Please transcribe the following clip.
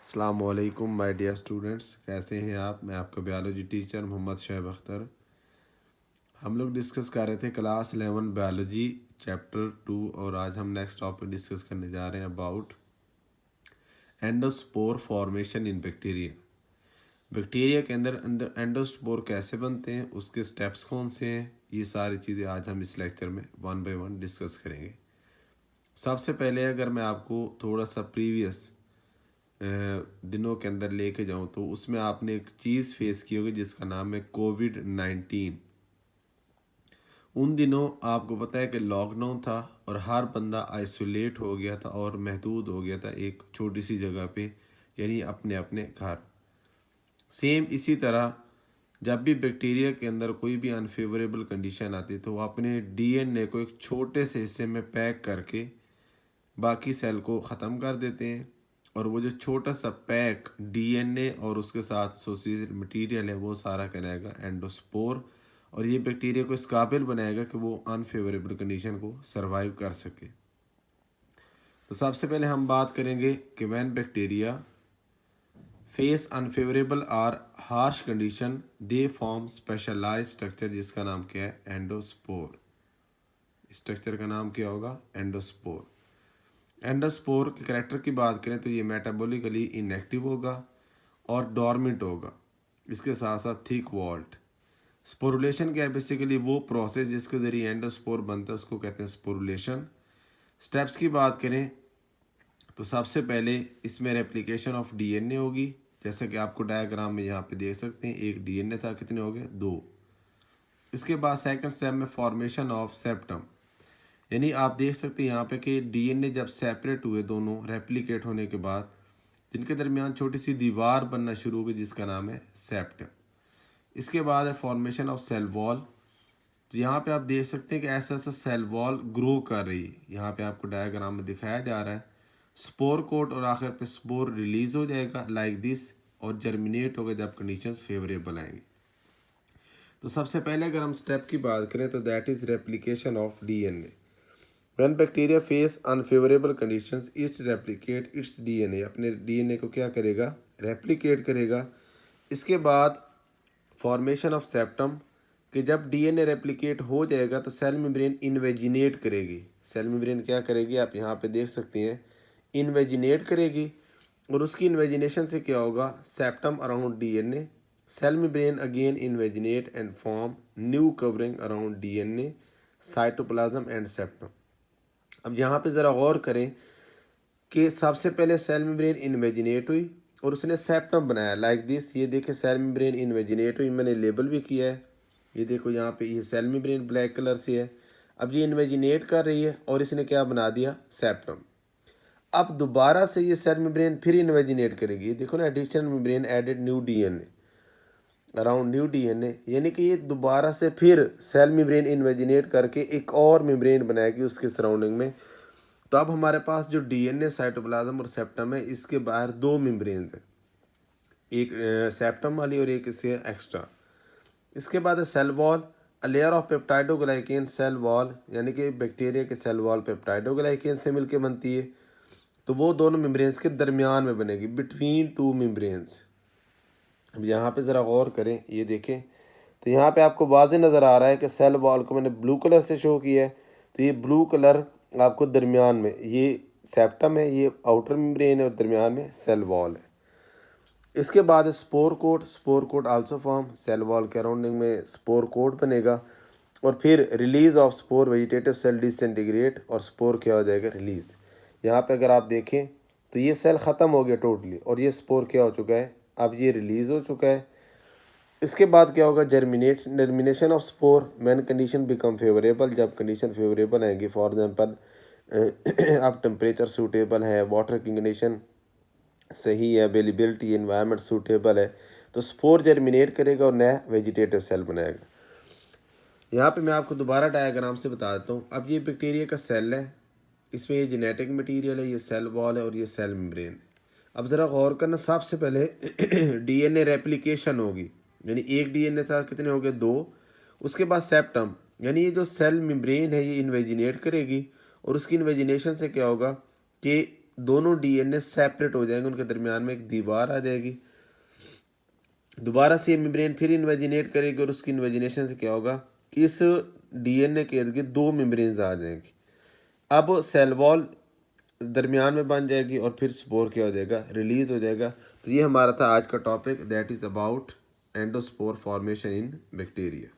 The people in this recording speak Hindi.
अस्सलामुअलैकुम माय डियर स्टूडेंट्स, कैसे हैं आप। मैं आपका बायोलॉजी टीचर मोहम्मद शोएब अख्तर। हम लोग डिस्कस कर रहे थे क्लास 11 बायोलॉजी चैप्टर 2 और आज हम नेक्स्ट टॉपिक डिस्कस करने जा रहे हैं about endospore formation in bacteria. Bacteria के अंदर अंदर एंडोस्पोर कैसे बनते हैं, उसके स्टेप्स कौन से हैं, ये सारी चीज़ें आज हम इस लेक्चर में वन बाय वन डिस्कस करेंगे। सबसे पहले अगर मैं आपको थोड़ा सा प्रीवियस दिनों के अंदर लेके जाऊं तो उसमें आपने एक चीज़ फेस की होगी जिसका नाम है कोविड-19। उन दिनों आपको पता है कि लॉकडाउन था और हर बंदा आइसोलेट हो गया था और महदूद हो गया था एक छोटी सी जगह पे, यानी अपने अपने घर। सेम इसी तरह जब भी बैक्टीरिया के अंदर कोई भी अनफेवरेबल कंडीशन आती है तो वो अपने डीएनए को एक छोटे से हिस्से में पैक करके बाकी सेल को ख़त्म कर देते हैं और वो जो छोटा सा पैक डीएनए और उसके साथ एसोसिएटेड मटेरियल है वो सारा कहलाएगा एंडोस्पोर, और ये बैक्टीरिया को इस काबिल बनाएगा कि वो अनफेवरेबल कंडीशन को सरवाइव कर सके। तो सबसे पहले हम बात करेंगे कि व्हेन बैक्टीरिया फेस अनफेवरेबल और harsh condition they form specialised structure जिसका नाम क्या है, एंडोस्पोर। स्ट्रक्चर का नाम क्या होगा, एंडोस्पोर। एंडोस्पोर के करैक्टर की बात करें तो ये मेटाबॉलिकली इनएक्टिव होगा और डॉर्मेंट होगा, इसके साथ साथ थिक वॉल्ट। स्पोरुलेशन क्या है, बेसिकली वो प्रोसेस जिसके जरिए एंडोस्पोर बनता है उसको कहते हैं स्पोरुलेशन। स्टेप्स की बात करें तो सबसे पहले इसमें रेप्लिकेशन ऑफ डीएनए होगी, जैसा कि आपको डायग्राम में यहाँ पे देख सकते हैं। एक डीएनए था, कितने हो गए, 2। इसके बाद सेकंड स्टेप में फॉर्मेशन ऑफ सेप्टम, यानी आप देख सकते हैं यहाँ पे कि डीएनए जब सेपरेट हुए दोनों रेप्लिकेट होने के बाद जिनके दरमियान छोटी सी दीवार बनना शुरू हो गई जिसका नाम है सेप्टम। इसके बाद है फॉर्मेशन ऑफ सेल वॉल। तो यहाँ पे आप देख सकते हैं कि ऐसा ऐसा सेल वॉल ग्रो कर रही है, यहाँ पे आपको डायग्राम में दिखाया जा रहा है। स्पोर कोट और आखिर पे स्पोर रिलीज हो जाएगा लाइक दिस और जर्मिनेट होगा जब कंडीशंस फेवरेबल आएंगे। तो सबसे पहले अगर हम स्टेप की बात करें तो that is replication of DNA. When bacteria face unfavorable conditions, it replicate its DNA, अपने DNA को क्या करेगा, रेप्लिकेट करेगा। इसके बाद फॉर्मेशन ऑफ सेप्टम, कि जब DNA रेप्लिकेट हो जाएगा तो सेल मेम्ब्रेन इन्वेजिनेट करेगी। सेल मेम्ब्रेन क्या करेगी, आप यहाँ पे देख सकते हैं, इन्वेजिनेट करेगी। और उसकी इन्वेजिनेशन से क्या होगा, septum around DNA, cell membrane again invaginate and form new covering around DNA, cytoplasm and septum. अब यहाँ पे ज़रा गौर करें कि सबसे पहले सेल मेम्ब्रेन इन्वेजिनेट हुई और उसने सेप्टम बनाया लाइक दिस। ये देखें सेल मेम्ब्रेन इन्वेजिनेट हुई, मैंने लेबल भी किया है। ये देखो यहाँ पे ये सेल मेम्ब्रेन ब्लैक कलर से है। अब ये इन्वेजिनेट कर रही है और इसने क्या बना दिया, सेप्टम। अब दोबारा से ये सेल मेम्ब्रेन फिर इन्वेजिनेट करेगी। ये देखो ना, additional membrane added new DNA around new DNA, यानी कि ये दोबारा से फिर सेल मेम्ब्रेन इन्वेजिनेट करके एक और मेम्ब्रेन बनाएगी उसके सराउंडिंग में। तो अब हमारे पास जो डीएनए, साइटोप्लाज्म और सेप्टम है, इसके बाहर 2 मेम्ब्रेन है, एक सेप्टम वाली और एक इससे एक्स्ट्रा। इसके बाद है cell wall, a layer of peptidoglycan cell wall, यानी कि बैक्टीरिया के सेल वॉल पेप्टाइडोग्लाइकेन से मिलकर बनती है। तो वो दोनों मेम्ब्रेन्स के दरमियान में बनेगी, बिटवीन 2 मेम्ब्रेन्स। अब यहाँ पे ज़रा गौर करें, ये देखें तो यहाँ पे आपको वाज़ेह नज़र आ रहा है कि सेल वॉल को मैंने ब्लू कलर से शो किया है। तो ये ब्लू कलर आपको दरमियान में ये सेप्टम है, ये आउटर मेम्ब्रेन है और दरमियान में सेल वॉल है। इसके बाद spore coat, spore coat also form, cell wall के अराउंडिंग में स्पोर कोट बनेगा और फिर release of spore, vegetative cell disintegrate और स्पोर क्या हो जाएगा, रिलीज। यहाँ पे अगर आप देखें तो ये सेल ख़त्म हो गया टोटली और ये स्पोर क्या हो चुका है, अब ये रिलीज़ हो चुका है। इसके बाद क्या होगा, germination of spore when condition become favourable, जब कंडीशन फेवरेबल आएंगी। फॉर एग्जांपल अब टेम्परेचर सूटेबल है, वाटर की कंडीशन सही है, अवेलेबिलिटी एनवायरनमेंट सूटेबल है, तो स्पोर जर्मिनेट करेगा और नया वेजिटेटिव सेल बनाएगा। यहाँ पे मैं आपको दोबारा डायग्राम से बता देता हूँ। अब ये बैक्टीरिया का सेल है, इसमें ये जेनेटिक मटेरियल है, ये सेल वॉल है और ये सेल मेम्ब्रेन है। अब ज़रा गौर करना, सबसे पहले डीएनए रेप्लिकेशन होगी, यानी एक डीएनए था, कितने हो गए, 2। उसके बाद सेप्टम, यानी ये जो सेल मेम्ब्रेन है ये इन्वेजिनेट करेगी और उसकी इन्वेजिनेशन से क्या होगा कि दोनों डीएनए सेपरेट हो जाएंगे, उनके दरमियान में एक दीवार आ जाएगी। दोबारा से मेम्ब्रेन फिर इन्वेजिनेट करेगी और उसकी इन्वेजिनेशन से क्या होगा, इस डीएनए के इर्द गिर्द दो मेम्ब्रेन्स आ जाएंगी। अब सेल वॉल दरमियान में बन जाएगी और फिर स्पोर क्या हो जाएगा, रिलीज हो जाएगा। तो ये हमारा था आज का topic, that is about endospore formation in bacteria.